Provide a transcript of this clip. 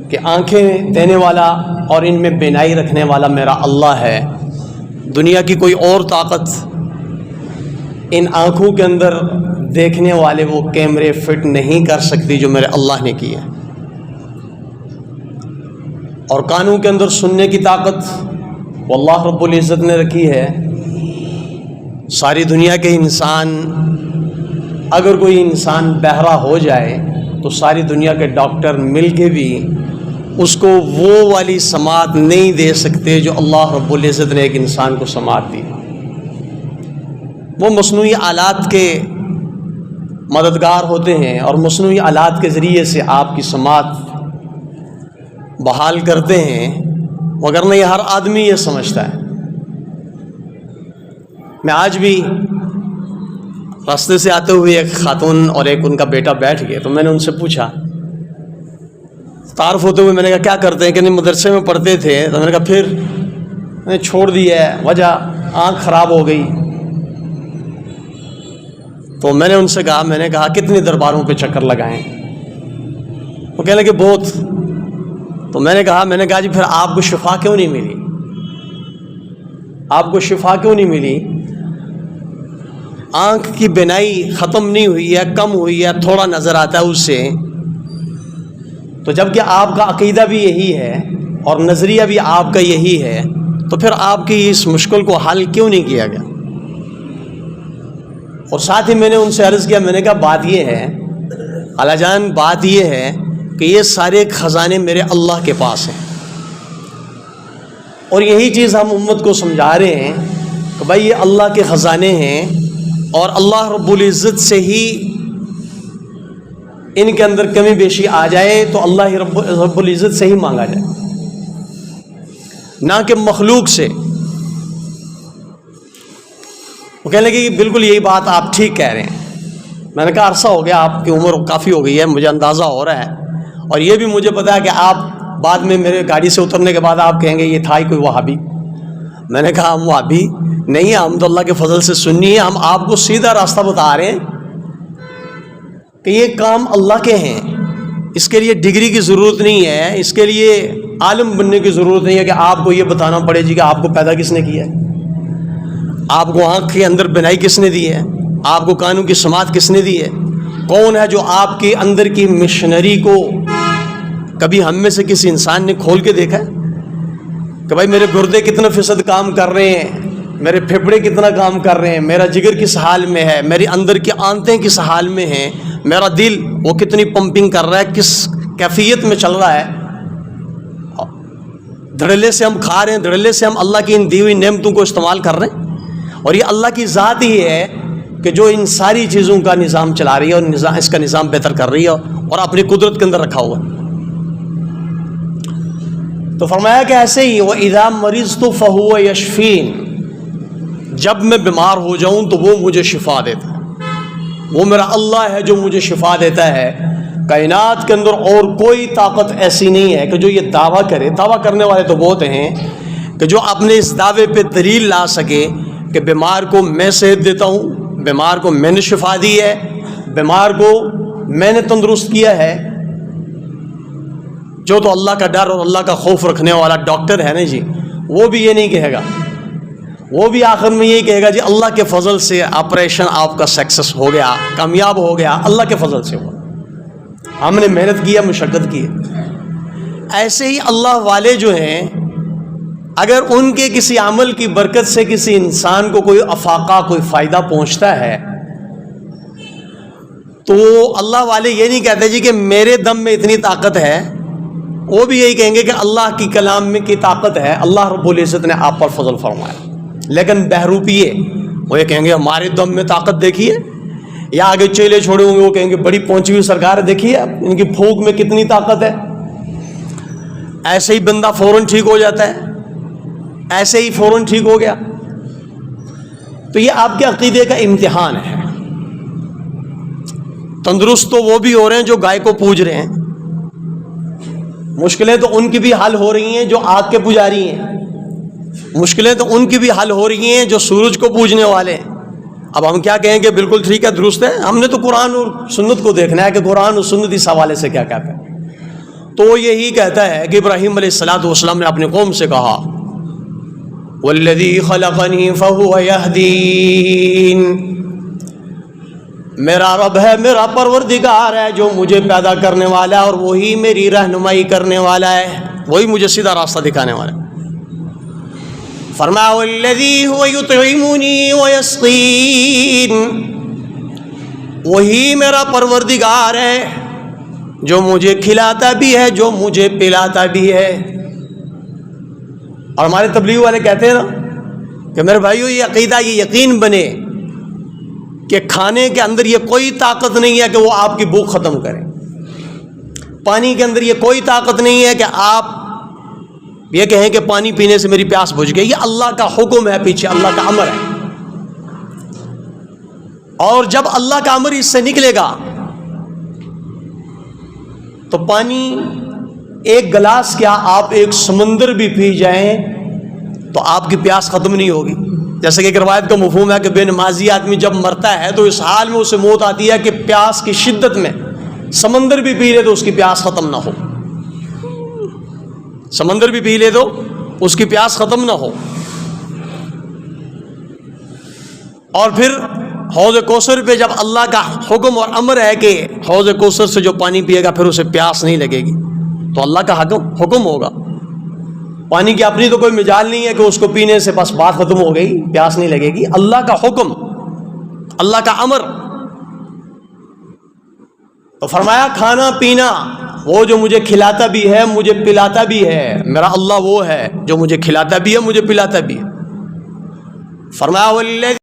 کہ آنکھیں دینے والا اور ان میں بینائی رکھنے والا میرا اللہ ہے، دنیا کی کوئی اور طاقت ان آنکھوں کے اندر دیکھنے والے وہ کیمرے فٹ نہیں کر سکتی جو میرے اللہ نے کی ہے، اور کانوں کے اندر سننے کی طاقت وہ اللہ رب العزت نے رکھی ہے۔ ساری دنیا کے انسان، اگر کوئی انسان بہرا ہو جائے تو ساری دنیا کے ڈاکٹر مل کے بھی اس کو وہ والی سماعت نہیں دے سکتے جو اللہ رب العزت نے ایک انسان کو سماعت دی۔ وہ مصنوعی آلات کے مددگار ہوتے ہیں اور مصنوعی آلات کے ذریعے سے آپ کی سماعت بحال کرتے ہیں، مگر نہیں ہر آدمی یہ سمجھتا ہے۔ میں آج بھی راستے سے آتے ہوئے ایک خاتون اور ایک ان کا بیٹا بیٹھ گئے، تو میں نے ان سے پوچھا، تعارف ہوتے ہوئے میں نے کہا کیا کرتے ہیں؟ کہ نہیں مدرسے میں پڑھتے تھے۔ تو میں نے کہا پھر میں نے چھوڑ دیا ہے، وجہ آنکھ خراب ہو گئی۔ تو میں نے ان سے کہا، میں نے کہا کتنے درباروں پہ چکر لگائیں؟ وہ کہنے لگے بہت۔ تو میں نے کہا جی پھر آپ کو شفا کیوں نہیں ملی؟ آپ کو شفا کیوں نہیں ملی؟ آنکھ کی بینائی ختم نہیں ہوئی ہے، کم ہوئی ہے، تھوڑا نظر آتا ہے اس سے۔ تو جب کہ آپ کا عقیدہ بھی یہی ہے اور نظریہ بھی آپ کا یہی ہے، تو پھر آپ کی اس مشکل کو حل کیوں نہیں کیا گیا؟ اور ساتھ ہی میں نے ان سے عرض کیا، میں نے کہا بات یہ ہے خالہ جان، بات یہ ہے کہ یہ سارے خزانے میرے اللہ کے پاس ہیں، اور یہی چیز ہم امت کو سمجھا رہے ہیں کہ بھائی یہ اللہ کے خزانے ہیں، اور اللہ رب العزت سے ہی ان کے اندر کمی بیشی آ جائے تو اللہ رب العزت سے ہی مانگا جائے، نہ کہ مخلوق سے۔ وہ کہنے لگے کہ بالکل یہی بات آپ ٹھیک کہہ رہے ہیں۔ میں نے کہا عرصہ ہو گیا، آپ کی عمر کافی ہو گئی ہے، مجھے اندازہ ہو رہا ہے، اور یہ بھی مجھے پتا ہے کہ آپ بعد میں میرے گاڑی سے اترنے کے بعد آپ کہیں گے یہ تھا ہی کوئی وہابی۔ میں نے کہا ہم وہابی نہیں ہیں، ہم تو اللہ کے فضل سے سنی ہے، ہم آپ کو سیدھا راستہ بتا رہے ہیں کہ یہ کام اللہ کے ہیں، اس کے لیے ڈگری کی ضرورت نہیں ہے، اس کے لیے عالم بننے کی ضرورت نہیں ہے کہ آپ کو یہ بتانا پڑے جی کہ آپ کو پیدا کس نے کیا ہے، آپ کو آنکھ کے اندر بینائی کس نے دی ہے، آپ کو کانوں کی سماعت کس نے دی ہے، کون ہے جو آپ کے اندر کی مشنری کو کبھی ہم میں سے کسی انسان نے کھول کے دیکھا ہے کہ بھائی میرے گردے کتنا فیصد کام کر رہے ہیں، میرے پھیپھڑے کتنا کام کر رہے ہیں، میرا جگر کس حال میں ہے، میری اندر کی آنتیں کس حال میں ہیں، میرا دل وہ کتنی پمپنگ کر رہا ہے، کس کیفیت میں چل رہا ہے۔ دھڑلے سے ہم کھا رہے ہیں، دھڑلے سے ہم اللہ کی ان دی ہوئی نعمتوں کو استعمال کر رہے ہیں، اور یہ اللہ کی ذات ہی ہے کہ جو ان ساری چیزوں کا نظام چلا رہی ہے اور اس کا نظام بہتر کر رہی ہے اور اپنی قدرت کے اندر رکھا ہوا۔ تو فرمایا کہ ایسے ہی وَإِذَا مَرِضْتُ فَهُوَ يَشْفِينِ، جب میں بیمار ہو جاؤں تو وہ مجھے شفا دیتا ہے، وہ میرا اللہ ہے جو مجھے شفا دیتا ہے۔ کائنات کے اندر اور کوئی طاقت ایسی نہیں ہے کہ جو یہ دعویٰ کرے، دعویٰ کرنے والے تو بہت ہیں، کہ جو اپنے اس دعوے پہ دلیل لا سکے کہ بیمار کو میں صحت دیتا ہوں، بیمار کو میں نے شفا دی ہے، بیمار کو میں نے تندرست کیا ہے۔ جو تو اللہ کا ڈر اور اللہ کا خوف رکھنے والا ڈاکٹر ہے نا جی، وہ بھی یہ نہیں کہے گا، وہ بھی آخر میں یہی کہے گا جی اللہ کے فضل سے آپریشن آپ کا سکسیس ہو گیا، کامیاب ہو گیا، اللہ کے فضل سے ہوا، ہم نے محنت کی ہے، مشقت کی ہے۔ ایسے ہی اللہ والے جو ہیں، اگر ان کے کسی عمل کی برکت سے کسی انسان کو کوئی افاقہ، کوئی فائدہ پہنچتا ہے، تو اللہ والے یہ نہیں کہتے جی کہ میرے دم میں اتنی طاقت ہے، وہ بھی یہی کہیں گے کہ اللہ کی کلام میں کی طاقت ہے، اللہ رب العزت نے آپ پر فضل فرمایا۔ لیکن بہروپیے وہ یہ کہیں گے ہمارے دم میں طاقت دیکھیے، یا آگے چیلے چھوڑے ہوں گے وہ کہیں گے بڑی پہنچی ہوئی سرکار دیکھیے ان کی پھونک میں کتنی طاقت ہے۔ ایسے ہی بندہ فوراً ٹھیک ہو جاتا ہے، ایسے ہی فوراً ٹھیک ہو گیا۔ تو یہ آپ کے عقیدے کا امتحان ہے۔ تندرست تو وہ بھی ہو رہے ہیں جو گائے کو پوج رہے ہیں، مشکلیں تو ان کی بھی حل ہو رہی ہیں جو آگ کے پجاری ہیں، مشکلیں تو ان کی بھی حل ہو رہی ہیں جو سورج کو پوجنے والے ہیں۔ اب ہم کیا کہیں کہ بالکل ٹھیک ہے، درست ہے؟ ہم نے تو قرآن اور سنت کو دیکھنا ہے کہ قرآن اور سنت اس حوالے سے کیا کہتا ہے۔ تو وہ یہی کہتا ہے کہ ابراہیم علیہ السلام نے اپنے قوم سے کہا والذی خلقنی فہو یہدین، میرا رب ہے، میرا پروردگار ہے جو مجھے پیدا کرنے والا ہے اور وہی میری رہنمائی کرنے والا ہے، وہی مجھے سیدھا راستہ دکھانے والا ہے۔ فرمایا والذی هو یطعمنی ویسقین، وہی میرا پروردگار ہے جو مجھے کھلاتا بھی ہے، جو مجھے پلاتا بھی ہے۔ اور ہمارے تبلیغ والے کہتے ہیں نا کہ میرے بھائیو یہ عقیدہ، یہ یقین بنے کہ کھانے کے اندر یہ کوئی طاقت نہیں ہے کہ وہ آپ کی بھوک ختم کرے، پانی کے اندر یہ کوئی طاقت نہیں ہے کہ آپ یہ کہیں کہ پانی پینے سے میری پیاس بجھ گئی، یہ اللہ کا حکم ہے، پیچھے اللہ کا امر ہے۔ اور جب اللہ کا امر اس سے نکلے گا تو پانی ایک گلاس کیا آپ ایک سمندر بھی پی جائیں تو آپ کی پیاس ختم نہیں ہوگی۔ جیسے کہ ایک روایت کا مفہوم ہے کہ بے نمازی آدمی جب مرتا ہے تو اس حال میں اسے موت آتی ہے کہ پیاس کی شدت میں سمندر بھی پی لے تو اس کی پیاس ختم نہ ہو، سمندر بھی پی لے تو اس کی پیاس ختم نہ ہو۔ اور پھر حوض کوثر پہ جب اللہ کا حکم اور امر ہے کہ حوض کوثر سے جو پانی پیے گا پھر اسے پیاس نہیں لگے گی، تو اللہ کا حکم ہوگا۔ پانی کی اپنی تو کوئی مجال نہیں ہے کہ اس کو پینے سے بس بات ختم ہو گئی، پیاس نہیں لگے گی، اللہ کا حکم، اللہ کا امر۔ تو فرمایا کھانا پینا وہ جو مجھے کھلاتا بھی ہے، مجھے پلاتا بھی ہے، میرا اللہ وہ ہے جو مجھے کھلاتا بھی ہے، مجھے پلاتا بھی ہے۔ فرمایا والذی